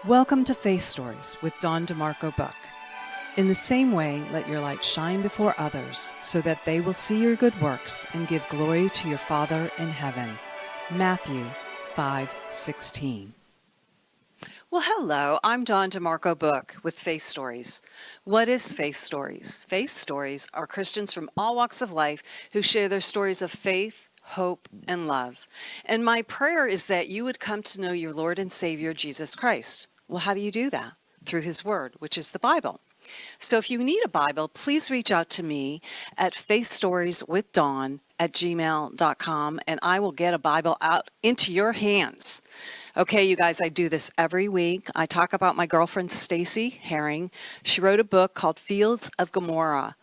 Welcome to Faith Stories with Dawn DeMarco-Book. In the same way, let your light shine before others, so that they will see your good works and give glory to your Father in heaven. Matthew 5:16. Well, hello, I'm Dawn DeMarco-Book with Faith Stories. What is Faith Stories? Faith Stories are Christians from all walks of life who share their stories of faith, hope, and love. And my prayer is that you would come to know your Lord and Savior, Jesus Christ. Well, how do you do that? Through His Word, which is the Bible. So if you need a Bible, please reach out to me at FaithStorieswDawn@gmail.com, and I will get a Bible out into your hands. Okay, you guys, I do this every week. I talk about my girlfriend, Stacy Herring. She wrote a book called Fields of Gomorrah,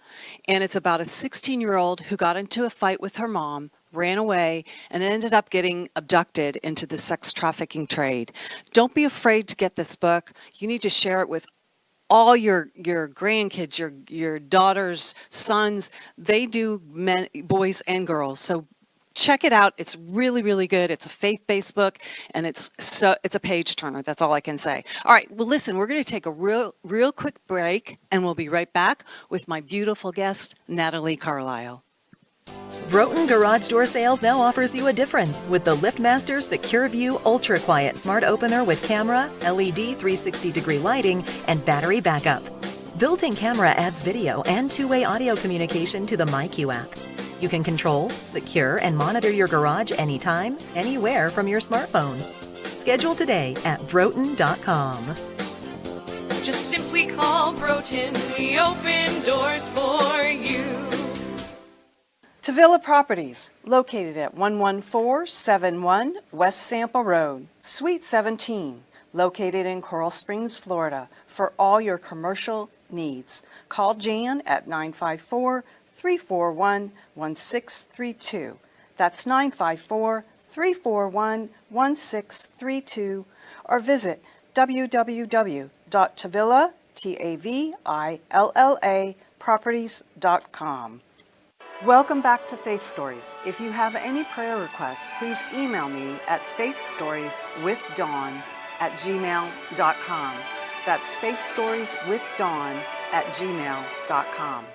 and it's about a 16-year-old who got into a fight with her mom, ran away, and ended up getting abducted into the sex trafficking trade. Don't be afraid to get this book. You need to share it with all your grandkids, your daughters, sons. They do men, boys and girls. So check it out. It's really, really good. It's a faith-based book, and it's a page turner. That's all I can say. All right. Well, listen, we're going to take a real quick break, and we'll be right back with my beautiful guest, Natalie Carlisle. Broughton Garage Door Sales now offers you a difference with the LiftMaster Secure View Ultra Quiet Smart Opener with camera, LED 360-degree lighting, and battery backup. Built-in camera adds video and two-way audio communication to the MyQ app. You can control, secure, and monitor your garage anytime, anywhere from your smartphone. Schedule today at Broughton.com. Just simply call Broughton. We open doors for you. Tavilla Properties, located at 11471 West Sample Road, Suite 17, located in Coral Springs, Florida, for all your commercial needs. Call Jan at 954-341-1632. That's 954-341-1632, or visit www.tavillaproperties.com. Welcome back to Faith Stories. If you have any prayer requests, please email me at faithstorieswithdawn@gmail.com. That's faithstorieswithdawn@gmail.com.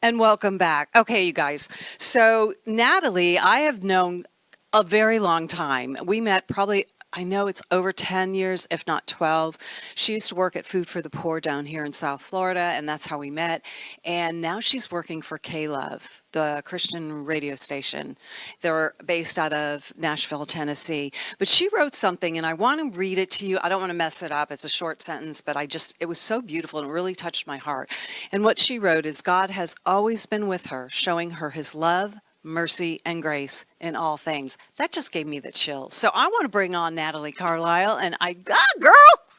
And welcome back. Okay, you guys. So Natalie, I have known a very long time. We met probably, I know it's over 10 years, if not 12. She used to work at Food for the Poor down here in South Florida, and that's how we met. And now she's working for K-Love, the Christian radio station. They're based out of Nashville, Tennessee. But she wrote something, and I want to read it to you. I don't want to mess it up. It's a short sentence, but it was so beautiful and it really touched my heart. And what she wrote is, God has always been with her, showing her His love, mercy, and grace in all things. That just gave me the chills. So I want to bring on Natalie Carlisle, and girl,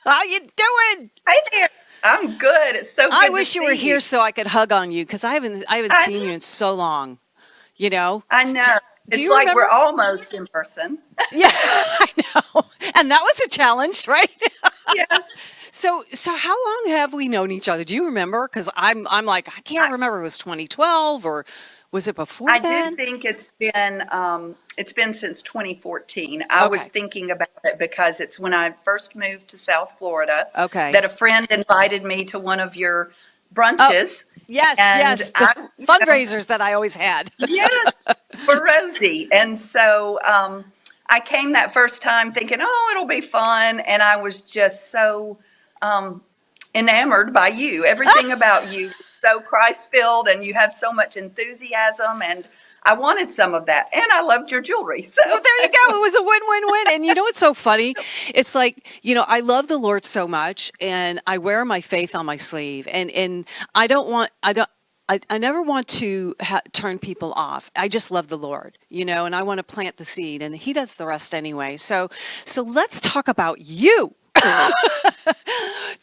how you doing? Hi there. I'm good. It's so good. I wish you were here so I could hug on you, because I haven't seen you in so long. You know? I know. It's like remember? We're almost in person. Yeah, I know. And that was a challenge, right? Yes. So how long have we known each other? Do you remember? Because I'm like, I can't remember. It was 2012 or was it before I then? do think it's been since 2014. I was thinking about it because it's when I first moved to South Florida. Okay. That a friend invited me to one of your brunches. Yes, the fundraisers that I always had. Yes, for Rosie. And so I came that first time thinking, oh, it'll be fun. And I was just so enamored by you. Everything about you. So Christ-filled, and you have so much enthusiasm, and I wanted some of that, and I loved your jewelry. So well, there you go. It was a win-win-win. And you know what's so funny? It's like, I love the Lord so much, and I wear my faith on my sleeve, and I never want to turn people off. I just love the Lord, and I want to plant the seed, and He does the rest anyway. So let's talk about you.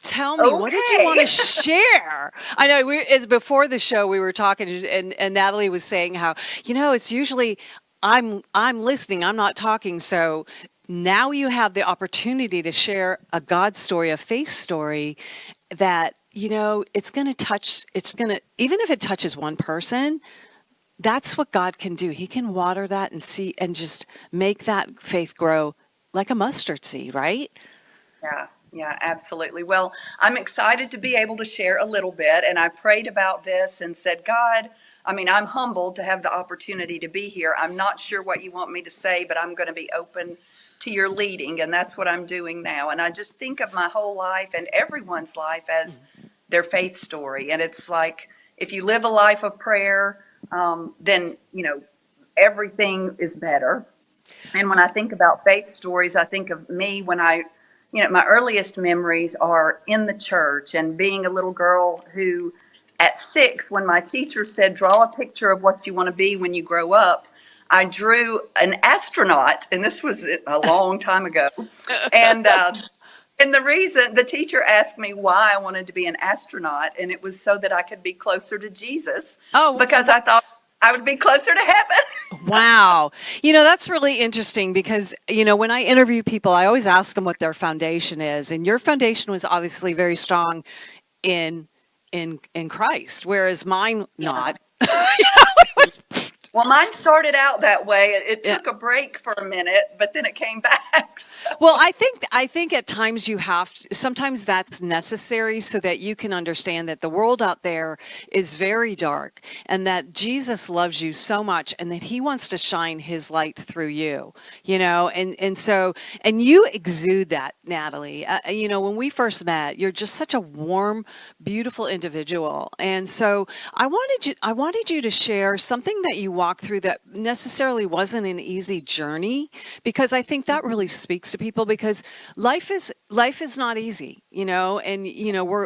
Tell me, what did you want to share? I know it's before the show we were talking, and Natalie was saying how, it's usually I'm listening, I'm not talking. So now you have the opportunity to share a God story, a faith story that, it's going to touch, even if it touches one person, that's what God can do. He can water that and just make that faith grow like a mustard seed, right? Yeah, yeah, absolutely. Well, I'm excited to be able to share a little bit. And I prayed about this and said, God, I mean, I'm humbled to have the opportunity to be here. I'm not sure what you want me to say, but I'm going to be open to your leading. And that's what I'm doing now. And I just think of my whole life and everyone's life as their faith story. And it's like, if you live a life of prayer, then, everything is better. And when I think about faith stories, I think of me when my earliest memories are in the church and being a little girl who, at 6, when my teacher said, draw a picture of what you want to be when you grow up, I drew an astronaut, and this was a long time ago. And and the teacher asked me why I wanted to be an astronaut, and it was so that I could be closer to Jesus, Oh, because I thought I would be closer to heaven. wow. That's really interesting because, when I interview people, I always ask them what their foundation is. And your foundation was obviously very strong in in Christ, whereas mine not. Well, mine started out that way. It Yeah. took a break for a minute, but then it came back. So, Well, I think at times you have to, sometimes that's necessary so that you can understand that the world out there is very dark and that Jesus loves you so much and that he wants to shine his light through you, and you exude that, Natalie. When we first met, you're just such a warm, beautiful individual. And so I wanted you to share something that you walked through that necessarily wasn't an easy journey, because I think that really speaks to people, because life is not easy, and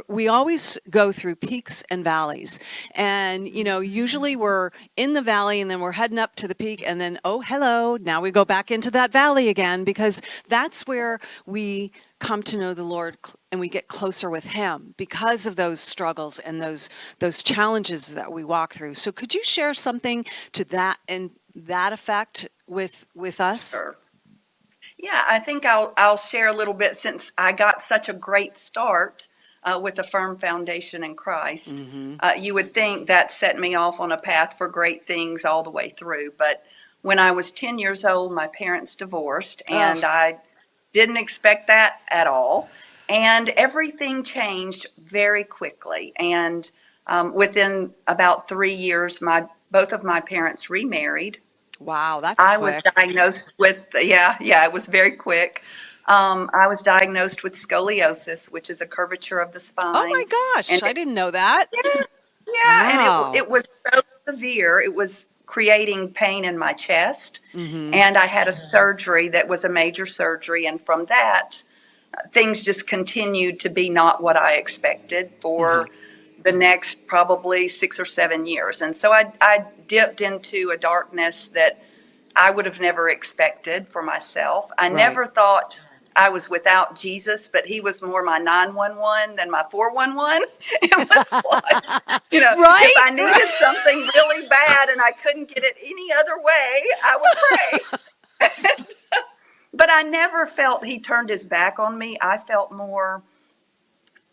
we always go through peaks and valleys. And usually we're in the valley and then we're heading up to the peak, and then, oh, hello, now we go back into that valley again, because that's where we come to know the Lord and we get closer with him because of those struggles and those challenges that we walk through. So could you share something to that and that effect with us? sure. Yeah, I think I'll share a little bit, since I got such a great start with a firm foundation in Christ. You would think that set me off on a path for great things all the way through. But when I was 10 years old, my parents divorced, and Ugh. I didn't expect that at all. And everything changed very quickly. And within about 3 years, both of my parents remarried. Wow, that's I was quick. diagnosed with, yeah, it was very quick. I was diagnosed with scoliosis, which is a curvature of the Oh my spine. gosh, And I didn't know that. yeah, and Wow. it was so severe. It was creating pain in my chest. Mm-hmm. And I had a surgery that was a major surgery. And from that, things just continued to be not what I expected Mm-hmm. for the next probably 6 or 7 years. And so I dipped into a darkness that I would have never expected for myself. I Right. never thought I was without Jesus, but he was more my 911 than my 411. It was like, if Right? I needed something really bad and I couldn't get it any other way, I would pray. But I never felt he turned his back on me. I felt more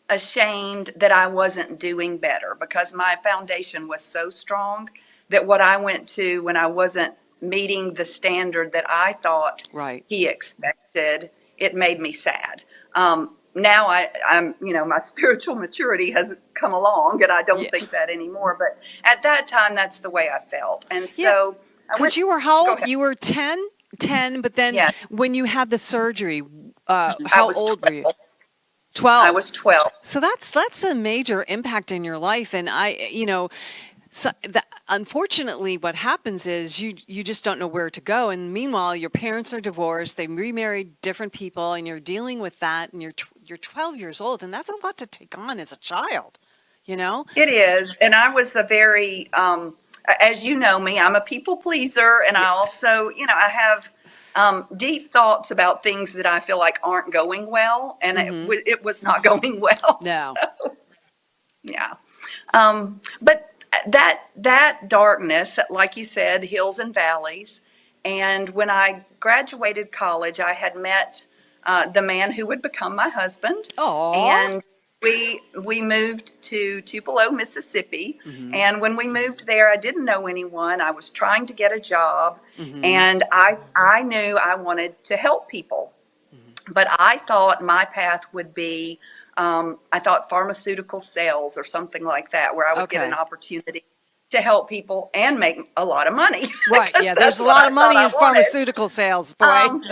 ashamed that I wasn't doing better, because my foundation was so strong that what I went to when I wasn't meeting the standard that I thought Right. he expected, it made me sad. Now I'm, my spiritual maturity has come along, and I don't Yeah. think that anymore. But at that time, that's the way I felt. And Yeah. so I went, Because you were how go old? ahead. You were 10, but then Yeah, when you had the surgery, I how was old were you? 12. I 12. was 12. So that's a major impact in your life. And unfortunately, what happens is you just don't know where to go. And meanwhile, your parents are divorced, they remarried different people, and you're dealing with that, and you're 12 years old, and that's a lot to take on as a child, you know? It is. And I was a very, as you know me, I'm a people pleaser. And Yeah. I also, I have deep thoughts about things that I feel like aren't going well. And Mm-hmm. it was not going well. No. Yeah. But that darkness, like you said, hills and valleys. And when I graduated college, I had met the man who would become my husband, Aw. and we moved to Tupelo, Mississippi. Mm-hmm. And when we moved there, I didn't know anyone. I was trying to get a job, Mm-hmm. and I knew I wanted to help people. But I thought my path would be, I thought pharmaceutical sales or something like that, where I would get an Okay. opportunity to help people and make a lot of money. Right. 'Cause Yeah. that's There's a what lot I of thought money I in wanted. pharmaceutical sales, boy. Um,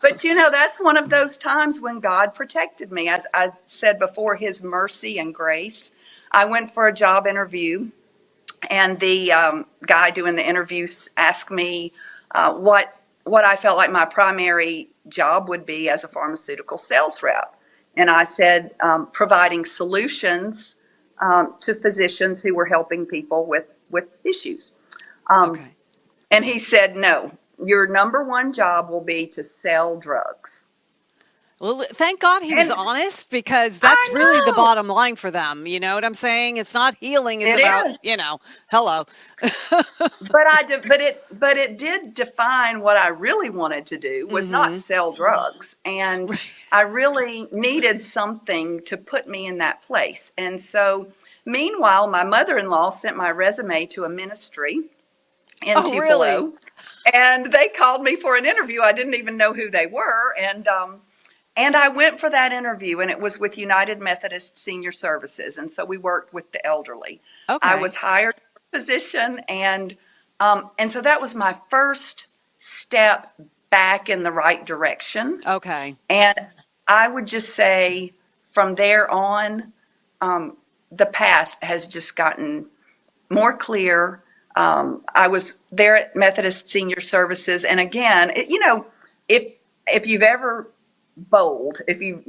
but that's one of those times when God protected me. As I said before, His mercy and grace. I went for a job interview, and the guy doing the interviews asked me what I felt like my primary job would be as a pharmaceutical sales rep. And I said, providing solutions to physicians who were helping people with issues. Okay. And he said, no, your number one job will be to sell drugs. Well, thank God he was And honest, because that's really the I know bottom line for them. You know what I'm saying? It's not healing. It's it about, is. hello. But it did define what I really wanted to do was not Mm-hmm. sell drugs. And I really needed something to put me in that place. And so meanwhile, my mother-in-law sent my resume to a ministry in Oh, really? Tupelo, and they called me for an interview. I didn't even know who they were. And I went for that interview, and it was with United Methodist Senior Services. And so we worked with the elderly. I Okay. was hired for a position, and so that was my first step back in the right direction. Okay. And I would just say from there on, the path has just gotten more clear. I was there at Methodist Senior Services, and again, if you've ever bowled, if you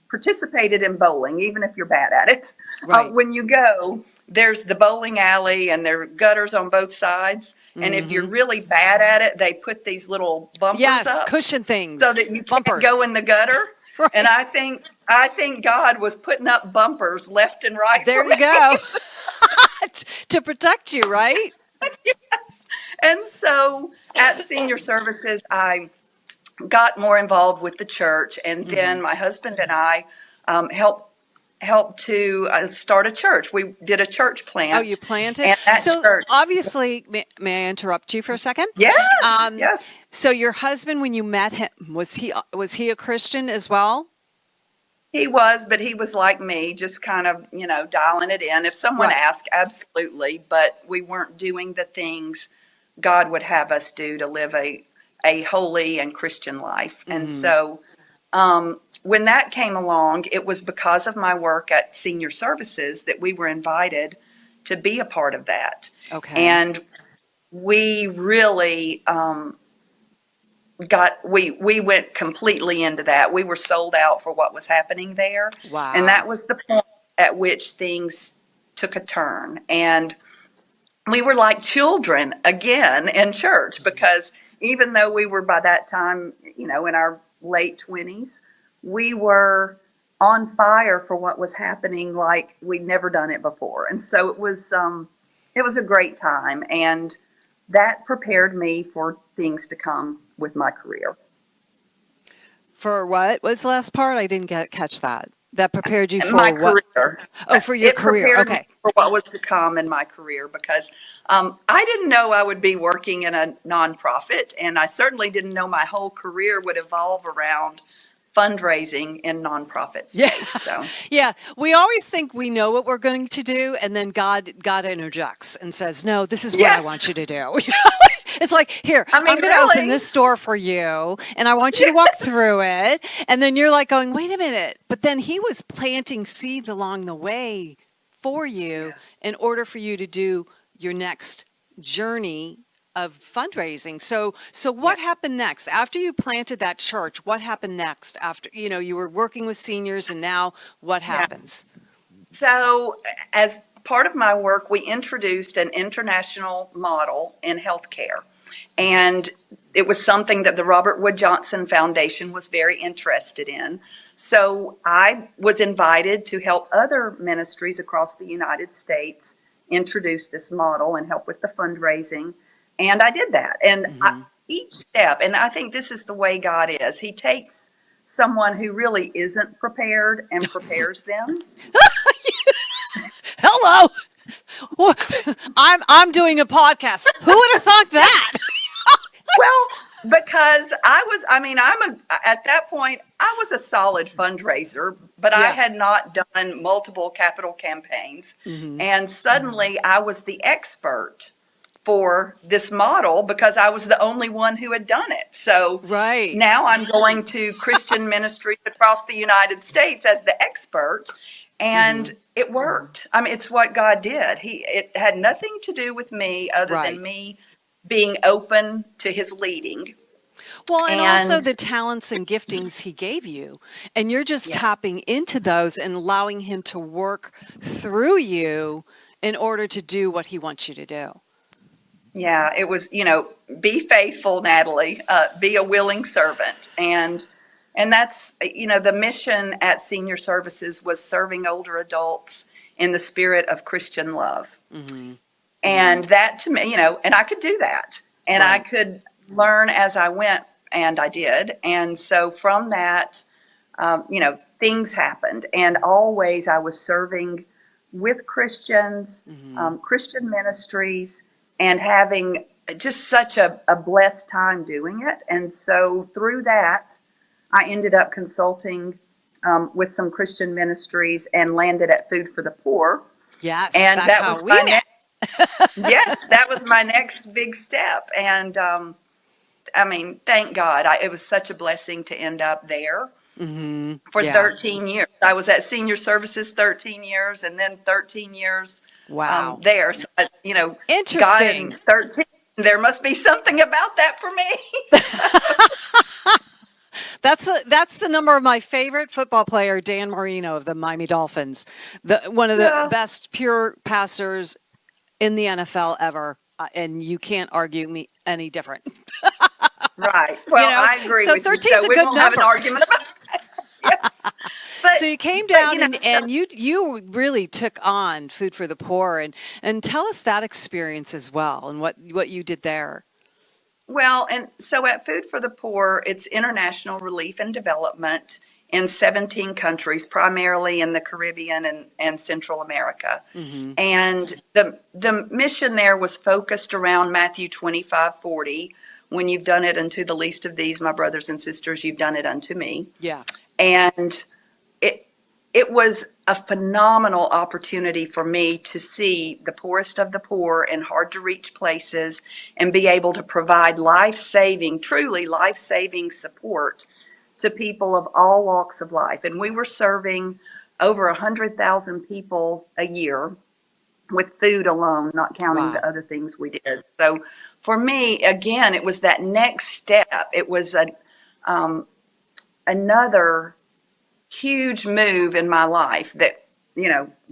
participated in bowling, even if you're bad at it, Right. when you go, there's the bowling alley, and there are gutters on both sides. And if you're Mm-hmm. really bad at it, they put these little bumpers Yes. up Cushion so things. that you can't Bumpers. go in the gutter. And Right. I think God was putting up bumpers left and right There for you me. go. To protect you, right? And so at Senior Services, I got more involved with the church, and Mm-hmm. then my husband and I helped to start a church. We did a church Oh, you plant, planted. and that So church, obviously, may I interrupt you for a second? yes, Um, yes, so your husband, when you met him, was he a Christian as well? he was, but he was like me, just kind of dialing it in. If someone Right. asked, absolutely, but we weren't doing the things God would have us do to live a holy and Christian life. And Mm-hmm. so when that came along, it was because of my work at Senior Services that we were invited to be a part of that. Okay. And we really we went completely into that. We were sold out for what was happening there. And Wow. that was the point at which things took a turn. And we were like children again in church, because even though we were by that time, in our late 20s, we were on fire for what was happening like we'd never done it before. And so it was a great time, and that prepared me for things to come with my career. For what was the last part? I didn't catch that. That prepared you And for my what? career. Oh, for your It career. prepared me Okay. for what was to come in my career, because I didn't know I would be working in a nonprofit, and I certainly didn't know my whole career would evolve around fundraising in nonprofit Yeah. space. So Yeah. We always think we know what we're going to do, and then God interjects and says, "No, this is what I want yes, you to do." It's like, "Here, I I'm mean, going to open really, this door for you, and I want you to walk through it." And then you're like going, "Wait a minute." But then he was planting seeds along the way for you yes, in order for you to do your next journey of fundraising. So yeah, what happened next after you planted that church? What happened next after, you were working with seniors, and now what yeah. happens? So as part of my work, we introduced an international model in healthcare. And it was something that the Robert Wood Johnson Foundation was very interested in. So I was invited to help other ministries across the United States introduce this model and help with the fundraising. And I did that. And Hmm. each step, and I think this is the way God is, He takes someone who really isn't prepared and prepares them. Hello. I'm doing a podcast. Who would have thought that? Well, Because at that point, I was a solid fundraiser, but I Yeah. had not done multiple capital campaigns. Hmm. And suddenly I was the expert for this model because I was the only one who had done it. So Right. now I'm going to Christian ministries across the United States as the expert. Hmm. And it worked. I mean, it's what God did. It had nothing to do with me other than Right. me being open to his leading. Well, and also And the talents and giftings he gave you. And you're just yeah, tapping into those and allowing him to work through you in order to do what he wants you to do. yeah, it was, be faithful, Natalie, be a willing servant. And that's, the mission at Senior Services was serving older adults in the spirit of Christian love. Hmm. And that to me, and I could do that. And I Right. could learn as I went, and I did. And so from that, things happened. And always I was serving with Christians, Hmm. Christian ministries, and having just such a blessed time doing it. And so through that, I ended up consulting with some Christian ministries and landed at Food for the Poor. Yes, And that's that how was we my met. next, yes, that was my next big step. And thank God. It was such a blessing to end up there Hmm. for Yeah. 13 years. I was at Senior Services 13 years and then 13 years Wow. there. So, God Interesting. and 13, there must be something about that for me. That's the number of my favorite football player, Dan Marino of the Miami Dolphins, one of the Yeah, best pure passers in the NFL ever, and you can't argue me any different. right. You Well, know, I agree so with you. 13 is So a we good won't have an number. argument about that. Yes. But, So you came but down and, so, you really took on Food for the Poor, and tell us that experience as well and what you did there. well, and so at Food for the Poor, it's international relief and development in 17 countries, primarily in the Caribbean and Central America. Hmm. And the mission there was focused around Matthew 25:40. When you've done it unto the least of these, my brothers and sisters, you've done it unto me. Yeah. And it it was a phenomenal opportunity for me to see the poorest of the poor in hard to reach places and be able to provide life-saving, truly life-saving support to people of all walks of life. And we were serving over 100,000 people a year with food alone, not counting the Wow. other things we did. So for me, again, it was that next step. It was another huge move in my life that,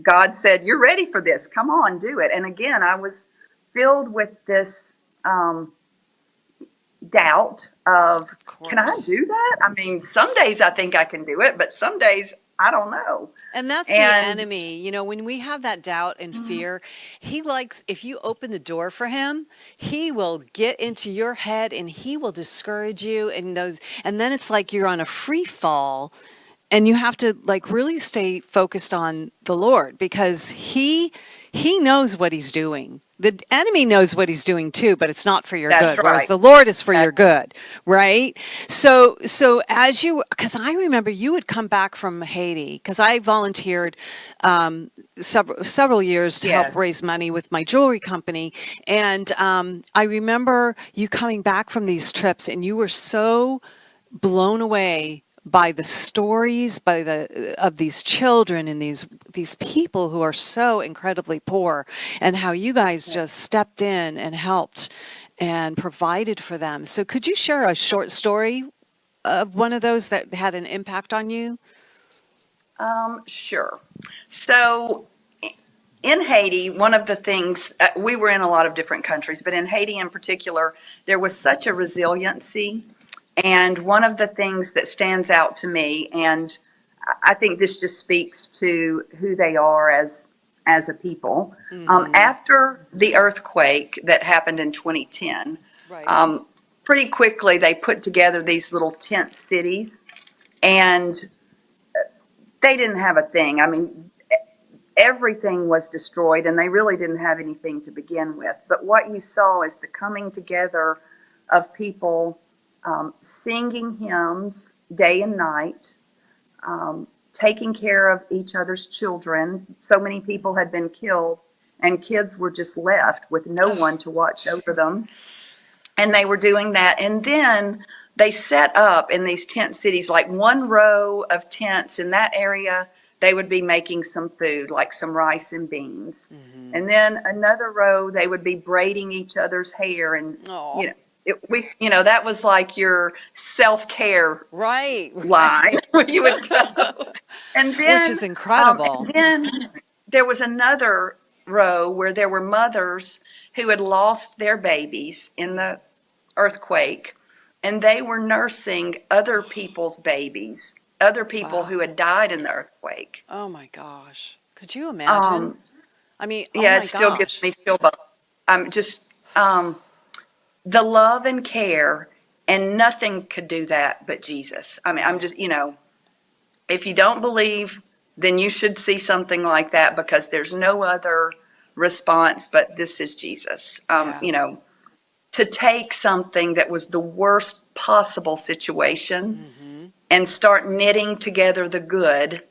God said, "You're ready for this. Come on, do it." And again, I was filled with this doubt of, Of can I course. do that? I mean, some days I think I can do it, but some days I don't know. And that's the And enemy. When we have that doubt and fear, he likes, if you open the door for him, he will get into your head and he will discourage you. And then it's like you're on a free fall and you have to like really stay focused on the Lord because he knows what he's doing. The enemy knows what he's doing too, but it's not for your that's good. Whereas right. the Lord is for your That's good, right? So as because I remember you would come back from Haiti, because I volunteered several years to help yes. raise money with my jewelry company, and I remember you coming back from these trips, and you were so blown away by the stories of these children and these people who are so incredibly poor, and how you guys just stepped in and helped and provided for them. So could you share a short story of one of those that had an impact on you? Sure. So in Haiti, one of the things, we were in a lot of different countries, but in Haiti in particular, there was such a resiliency. And one of the things that stands out to me, and I think this just speaks to who they are as a people, Hmm. after the earthquake that happened in 2010, Right. pretty quickly they put together these little tent cities, and they didn't have a thing. I mean, everything was destroyed, and they really didn't have anything to begin with. But what you saw is the coming together of people singing hymns day and night, taking care of each other's children. So many people had been killed, and kids were just left with no one to watch over them. And they were doing that. And then they set up in these tent cities, like one row of tents in that area. They would be making some food, like some rice and beans. Mm-hmm. And then another row, they would be braiding each other's hair. And, that was like your self-care line where you would go. And then, which is incredible. And then there was another row where there were mothers who had lost their babies in the earthquake, and they were nursing other people's babies, other people who had died in the earthquake. Oh my gosh. Could you imagine? It still gets me chill bumps. I'm just, the love and care, and nothing could do that but Jesus. I'm just, if you don't believe, then you should see something like that, because there's no other response but this is Jesus. To take something that was the worst possible situation and start knitting together the good,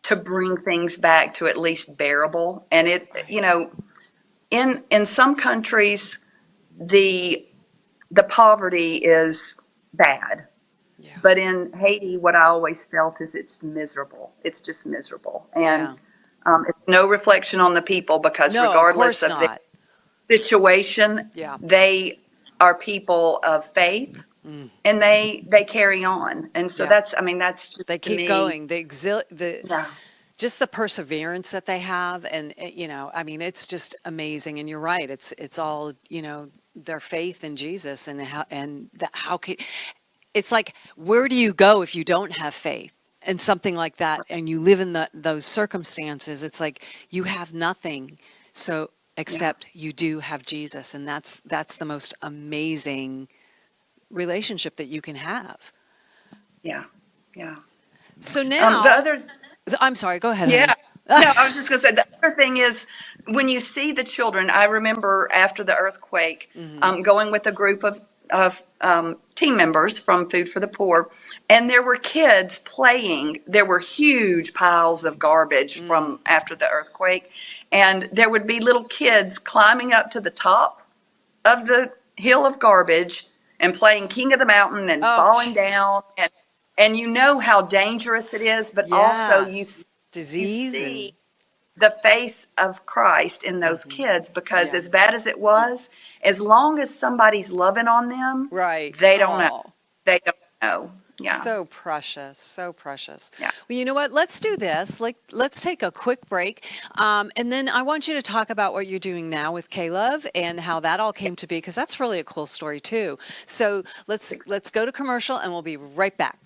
to bring things back to at least bearable. And in some countries, the poverty is bad. Yeah. But in Haiti, what I always felt is it's miserable. It's just miserable. And it's no reflection on the people, because regardless of the situation, they are people of faith, and they carry on. And so that's just, they keep going. Just the perseverance that they have. And, it's just amazing. And you're right. It's all, their faith in Jesus, and it's like, where do you go if you don't have faith and something like that, and you live in those circumstances? It's like you have nothing, except you do have Jesus, and that's the most amazing relationship that you can have. Yeah. So now, I'm sorry. Go ahead. Yeah. No, I was just going to say, the other thing is, when you see the children, I remember after the earthquake, going with a group of team members from Food for the Poor, and there were kids playing. There were huge piles of garbage from after the earthquake, and there would be little kids climbing up to the top of the hill of garbage and playing King of the Mountain and falling down, and you know how dangerous it is, but also you see the face of Christ in those kids, because as bad as it was, as long as somebody's loving on them, they don't know. They don't know. Yeah. So precious, so precious. Yeah. Well, you know what? Let's do this. Let's take a quick break, and then I want you to talk about what you're doing now with K-Love and how that all came to be, because that's really a cool story too. So let's go to commercial, and we'll be right back.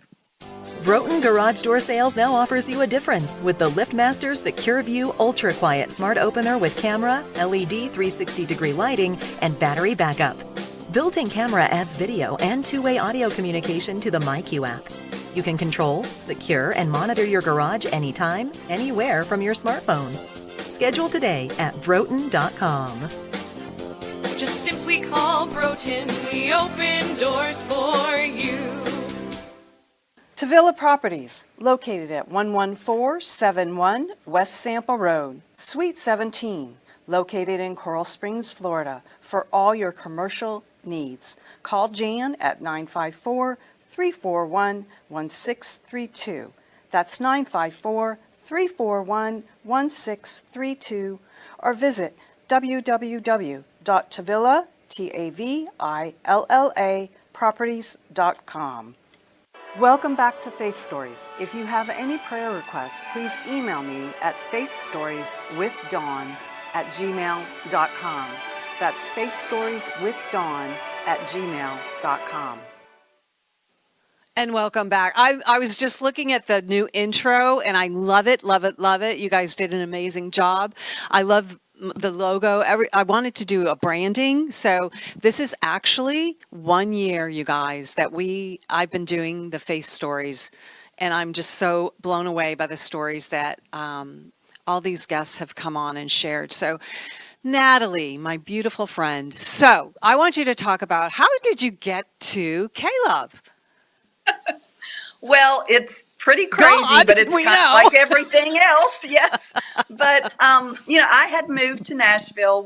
Broughton Garage Door Sales now offers you a difference with the LiftMaster Secure View Ultra Quiet Smart Opener with camera, LED 360-degree lighting, and battery backup. Built-in camera adds video and two-way audio communication to the MyQ app. You can control, secure, and monitor your garage anytime, anywhere from your smartphone. Schedule today at Broughton.com. Just simply call Broughton. We open doors for you. Tavilla Properties, located at 11471 West Sample Road, Suite 17, located in Coral Springs, Florida, for all your commercial needs. Call Jan at 954-341-1632. That's 954-341-1632, or visit www.tavilla.properties.com. Welcome back to Faith Stories. If you have any prayer requests, please email me at faithstorieswithdawn@gmail.com. That's faithstorieswithdawn@gmail.com. And welcome back. I was just looking at the new intro, and I love it, love it, love it. You guys did an amazing job. I love the logo. I wanted to do a branding. So this is actually 1 year, you guys, that I've been doing the Faith Stories, and I'm just so blown away by the stories that all these guests have come on and shared. So Natalie, my beautiful friend. So I want you to talk about how did you get to K-Love? Well, it's pretty crazy, God, but it's we kind of know. like everything else. Yes. But, I had moved to Nashville.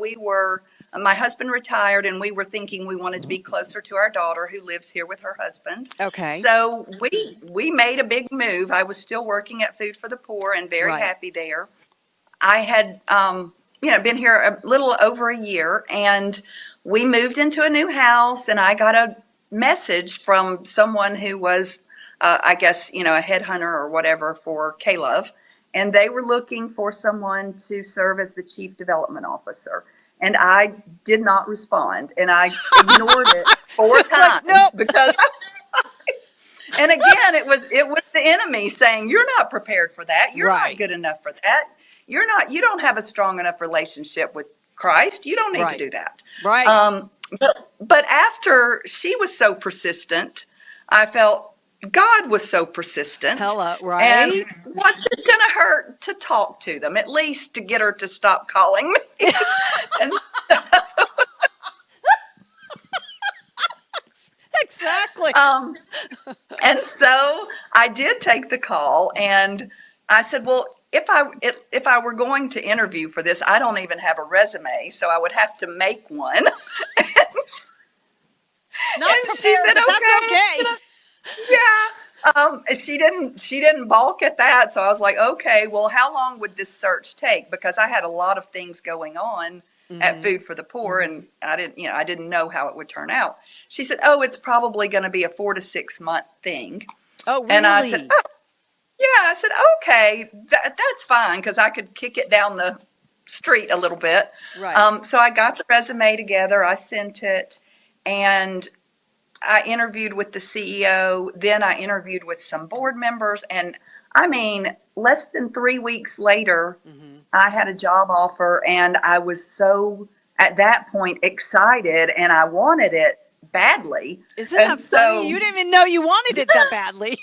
My husband retired, and we were thinking we wanted to be closer to our daughter who lives here with her husband. Okay. So we made a big move. I was still working at Food for the Poor and very Right. happy there. I had, been here a little over a year, and we moved into a new house, and I got a message from someone who was, I guess, a headhunter or whatever for K-Love, and they were looking for someone to serve as the chief development officer. And I did not respond, and I ignored it four It's like, times nope. because and again, it was the enemy saying, "You're not prepared for that. You're Right. not good enough for that. You don't have a strong enough relationship with Christ. You don't need to Right. do that." Right. But after she was so persistent, I felt God was so persistent. Hello, right? And what's it going to hurt to talk to them, at least to get her to stop calling me? And Exactly. And so I did take the call, and I said, "Well, if I were going to interview for this, I don't even have a resume, so I would have to make one." Not and prepared, she said, but that's okay. Yeah. She didn't balk at that, so I was like, "Okay, well, how long would this search take?" Because I had a lot of things going on at Food for the Poor, and I didn't know how it would turn out. She said, "Oh, it's probably going to be a 4 to 6 month thing." Oh, really? And I said, "Oh, yeah." I said, "Okay, that's fine," because I could kick it down the street a little bit. Right. So I got the resume together. I sent it, and I interviewed with the CEO. Then I interviewed with some board members, and I mean, less than 3 weeks later, I had a job offer, and I was so at that point excited, and I wanted it badly. Isn't And that funny? so, You didn't even know you wanted it that badly.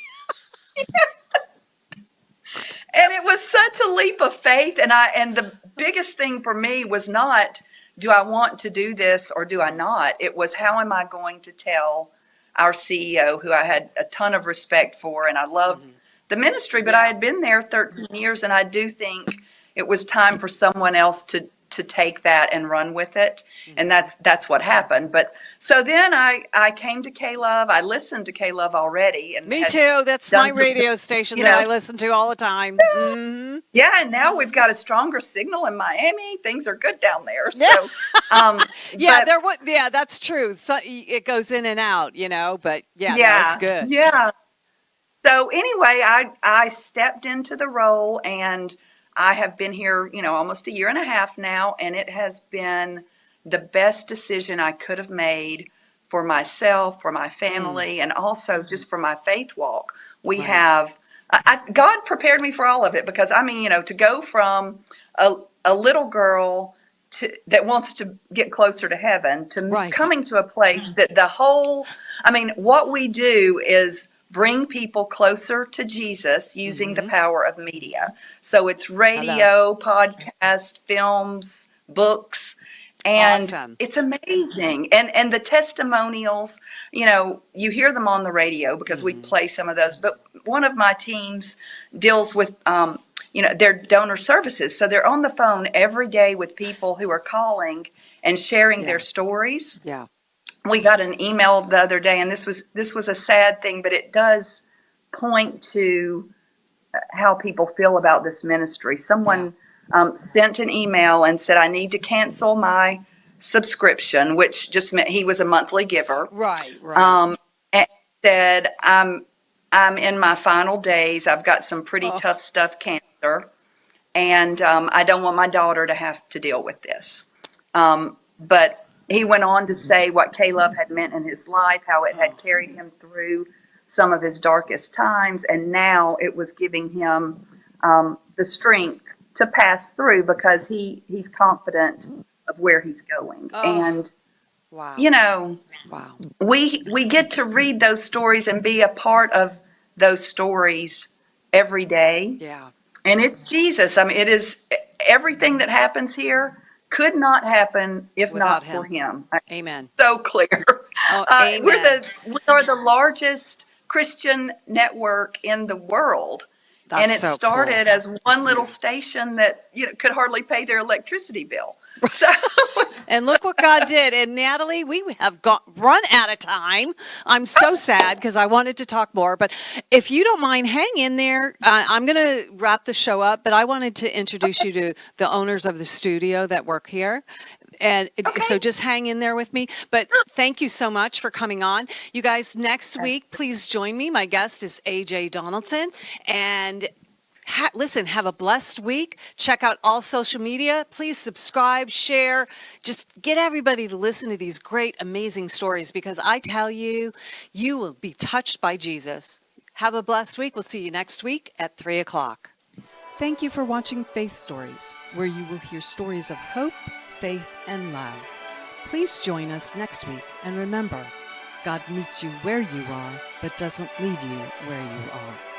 and it was such a leap of faith, and the biggest thing for me was not, do I want to do this or do I not? It was, how am I going to tell our CEO, who I had a ton of respect for, and I loved the ministry, but I had been there 13 years, and I do think it was time for someone else to take that and run with it. And that's what happened. But so then I came to K-Love. I listened to K-Love already, and Me had too. That's done my some, radio station you that I know, listen to all the time. Hmm. yeah, and now we've got a stronger signal in Miami. Things are good down there. Yeah. So, Yeah, but yeah, that's true. So it goes in and out, but yeah, no, it's yeah, good. yeah. So anyway, I stepped into the role, and I have been here, almost a year and a half now, and it has been the best decision I could have made for myself, for my family, and also just for my faith walk. We Right. have God prepared me for all of it, because I mean, to go from a little girl that wants to get closer to heaven to Right. coming to a place that what we do is bring people closer to Jesus using the power of media. So it's radio, podcast, films, books, and Awesome. it's amazing. And the testimonials, you hear them on the radio because we play some of those. But one of my teams deals with their donor services. So they're on the phone every day with people who are calling and sharing their stories. Yeah. We got an email the other day, and this was a sad thing, but it does point to how people feel about this ministry. Someone sent an email and said, "I need to cancel my subscription," which just meant he was a monthly giver. Right. Right. And said, I'm in my final days. I've got some pretty tough stuff, cancer, and I don't want my daughter to have to deal with this. But he went on to say what K-Love had meant in his life, how it had carried him through some of his darkest times, and now it was giving him the strength to pass through, because he's confident of where he's going. And Wow. Wow. we get to read those stories and be a part of those stories every day. Yeah. And it's Jesus. I mean, it is everything that happens here. could not happen if Without not for him. Amen. So clear. Oh, We amen. are the largest Christian network in the world. And That's it so cool. started as one little station that could hardly pay their electricity bill. So And look what God did. And Natalie, we have run out of time. I'm so sad because I wanted to talk more. But if you don't mind, hang in there. I'm going to wrap the show up, but I wanted to introduce you to the owners of the studio that work here. And so just hang in there with me. But thank you so much for coming on. You guys, next week, please join me. My guest is AJ Donaldson. And listen, have a blessed week. Check out all social media. Please subscribe, share. Just get everybody to listen to these great, amazing stories because I tell you, you will be touched by Jesus. Have a blessed week. We'll see you next week at 3 o'clock. Thank you for watching Faith Stories, where you will hear stories of hope, faith, and love. Please join us next week. And remember, God meets you where you are, but doesn't leave you where you are.